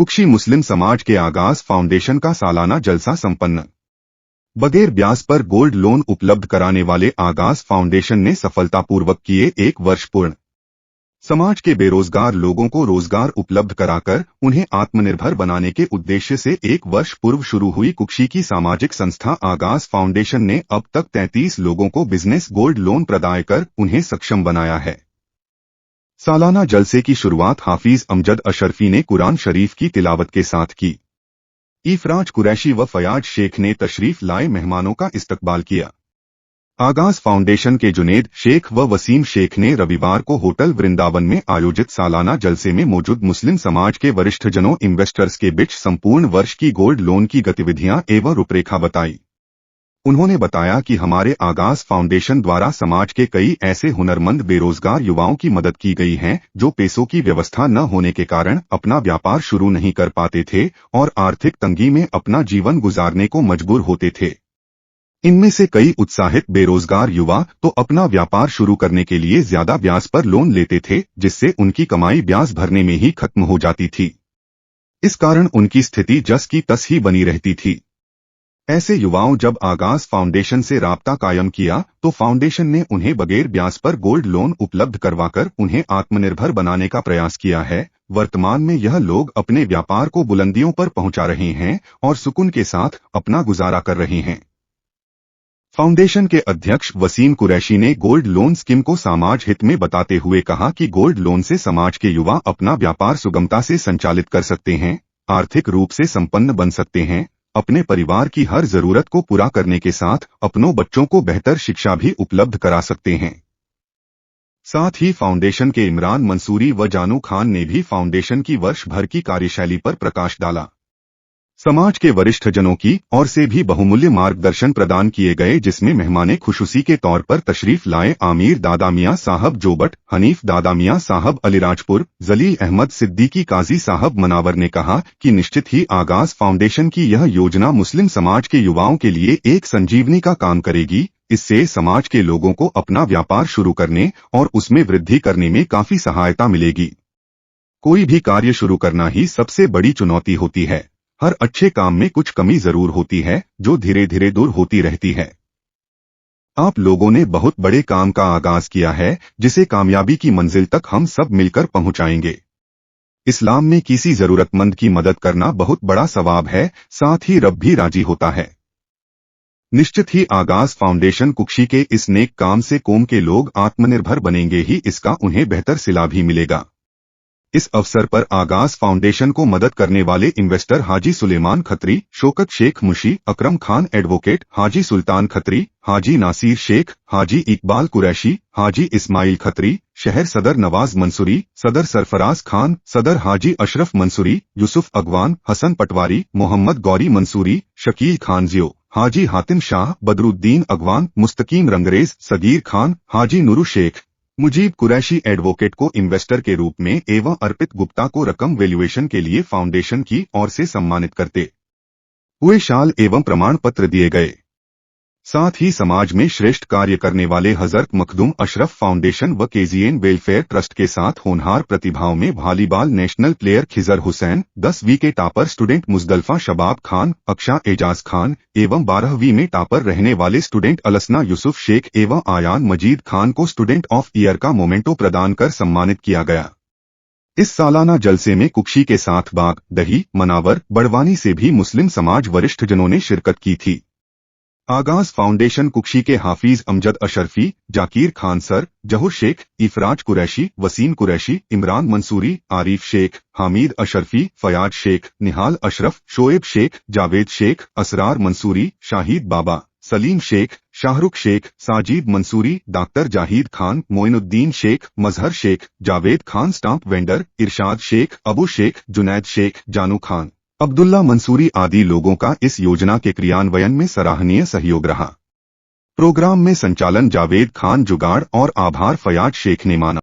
कुक्षी मुस्लिम समाज के आगाज फाउंडेशन का सालाना जलसा संपन्न। बगैर ब्याज पर गोल्ड लोन उपलब्ध कराने वाले आगाज फाउंडेशन ने सफलतापूर्वक किए 1 वर्ष पूर्ण। समाज के बेरोजगार लोगों को रोजगार उपलब्ध कराकर उन्हें आत्मनिर्भर बनाने के उद्देश्य से 1 वर्ष पूर्व शुरू हुई कुक्षी की सामाजिक संस्था आगाज फाउंडेशन ने अब तक 33 लोगों को बिजनेस गोल्ड लोन प्रदान कर उन्हें सक्षम बनाया है। सालाना जलसे की शुरुआत हाफिज अमजद अशरफी ने कुरान शरीफ की तिलावत के साथ की। इफराज कुरैशी व फयाज शेख ने तशरीफ लाए मेहमानों का इस्तकबाल किया। आगाज फाउंडेशन के जुनेद शेख व वसीम शेख ने रविवार को होटल वृंदावन में आयोजित सालाना जलसे में मौजूद मुस्लिम समाज के वरिष्ठजनों इन्वेस्टर्स के बीच संपूर्ण वर्ष की गोल्ड लोन की गतिविधियां एवं रूपरेखा बताई। उन्होंने बताया कि हमारे आगाज फाउंडेशन द्वारा समाज के कई ऐसे हुनरमंद बेरोजगार युवाओं की मदद की गई है जो पैसों की व्यवस्था न होने के कारण अपना व्यापार शुरू नहीं कर पाते थे और आर्थिक तंगी में अपना जीवन गुजारने को मजबूर होते थे। इनमें से कई उत्साहित बेरोजगार युवा तो अपना व्यापार शुरू करने के लिए ज्यादा ब्याज पर लोन लेते थे, जिससे उनकी कमाई ब्याज भरने में ही खत्म हो जाती थी। इस कारण उनकी स्थिति जस की तस ही बनी रहती थी। ऐसे युवाओं जब आगाज फाउंडेशन से राब्ता कायम किया तो फाउंडेशन ने उन्हें बगैर ब्याज पर गोल्ड लोन उपलब्ध करवाकर उन्हें आत्मनिर्भर बनाने का प्रयास किया है। वर्तमान में यह लोग अपने व्यापार को बुलंदियों पर पहुंचा रहे हैं और सुकून के साथ अपना गुजारा कर रहे हैं। फाउंडेशन के अध्यक्ष वसीम कुरैशी ने गोल्ड लोन स्कीम को समाज हित में बताते हुए कहा कि गोल्ड लोन से समाज के युवा अपना व्यापार सुगमता से संचालित कर सकते हैं, आर्थिक रूप से संपन्न बन सकते हैं, अपने परिवार की हर जरूरत को पूरा करने के साथ अपनों बच्चों को बेहतर शिक्षा भी उपलब्ध करा सकते हैं। साथ ही फाउंडेशन के इमरान मंसूरी व जानू खान ने भी फाउंडेशन की वर्ष भर की कार्यशैली पर प्रकाश डाला। समाज के वरिष्ठजनों की ओर से भी बहुमूल्य मार्गदर्शन प्रदान किए गए, जिसमें मेहमाने खुशूसी के तौर पर तशरीफ लाए आमिर दादा मियां साहब जोबट, हनीफ दादा मियां साहब अलीराजपुर, जलील अहमद सिद्दीकी काजी साहब मनावर ने कहा कि निश्चित ही आगाज फाउंडेशन की यह योजना मुस्लिम समाज के युवाओं के लिए एक संजीवनी का काम करेगी। इससे समाज के लोगों को अपना व्यापार शुरू करने और उसमें वृद्धि करने में काफी सहायता मिलेगी। कोई भी कार्य शुरू करना ही सबसे बड़ी चुनौती होती है। हर अच्छे काम में कुछ कमी जरूर होती है जो धीरे धीरे दूर होती रहती है। आप लोगों ने बहुत बड़े काम का आगाज किया है, जिसे कामयाबी की मंजिल तक हम सब मिलकर पहुंचाएंगे। इस्लाम में किसी जरूरतमंद की मदद करना बहुत बड़ा सवाब है, साथ ही रब भी राजी होता है। निश्चित ही आगाज फाउंडेशन कुक्षी के इस नेक काम से कौम के लोग आत्मनिर्भर बनेंगे ही इसका उन्हें बेहतर सिला भी मिलेगा। इस अवसर पर आगाज फाउंडेशन को मदद करने वाले इन्वेस्टर हाजी सुलेमान खत्री, शौकत शेख मुशी, अकरम खान एडवोकेट, हाजी सुल्तान खत्री, हाजी नासिर शेख, हाजी इकबाल कुरैशी, हाजी इस्माइल खत्री, शहर सदर नवाज मंसूरी, सदर सरफराज खान, सदर हाजी अशरफ मंसूरी, यूसुफ अगवान, हसन पटवारी, मोहम्मद गौरी मंसूरी, शकील खान जियो, हाजी हातिम शाह, बदरुद्दीन अगवान, मुस्तकीम रंगरेज, सगीर खान, हाजी नूरू शेख, मुजीब कुरैशी एडवोकेट को इन्वेस्टर के रूप में एवं अर्पित गुप्ता को रकम वैल्यूएशन के लिए फाउंडेशन की ओर से सम्मानित करते हुए शाल एवं प्रमाण पत्र दिए गए। साथ ही समाज में श्रेष्ठ कार्य करने वाले हजरत मखदूम अशरफ फाउंडेशन व केजीएन वेलफेयर ट्रस्ट के साथ होनहार प्रतिभाओं में volleyball national player Khizar Hussain, 10वीं के टॉपर स्टूडेंट मुजदलफा शबाब खान, अक्षा एजाज खान एवं 12वीं में टॉपर रहने वाले स्टूडेंट अलसना यूसुफ शेख एवं आयान मजीद खान को स्टूडेंट ऑफ ईयर का मोमेंटो प्रदान कर सम्मानित किया गया। इस सालाना जलसे में कुक्षी के साथ बाग, दही, मनावर, बड़वानी से भी मुस्लिम समाज वरिष्ठजनों ने शिरकत की थी। आगाज फाउंडेशन कुक्षी के हाफिज अमजद अशरफी, जाकिर खान सर, जहुर शेख, इफराज कुरैशी, वसीम कुरैशी, इमरान मंसूरी, आरिफ शेख, हामिद अशरफी, फयाज शेख, निहाल अशरफ, शोएब शेख, जावेद शेख, असरार मंसूरी, शाहिद बाबा, सलीम शेख, शाहरुख शेख, साजिद मंसूरी, डॉक्टर जाहिद खान, मोइनुद्दीन शेख, मजहर शेख, जावेद खान स्टाम्प वेंडर, इरशाद शेख, अबू शेख, जुनैद शेख, जानू खान, अब्दुल्ला मंसूरी आदि लोगों का इस योजना के क्रियान्वयन में सराहनीय सहयोग रहा। प्रोग्राम में संचालन जावेद खान जुगाड़ और आभार फयाज शेख ने माना।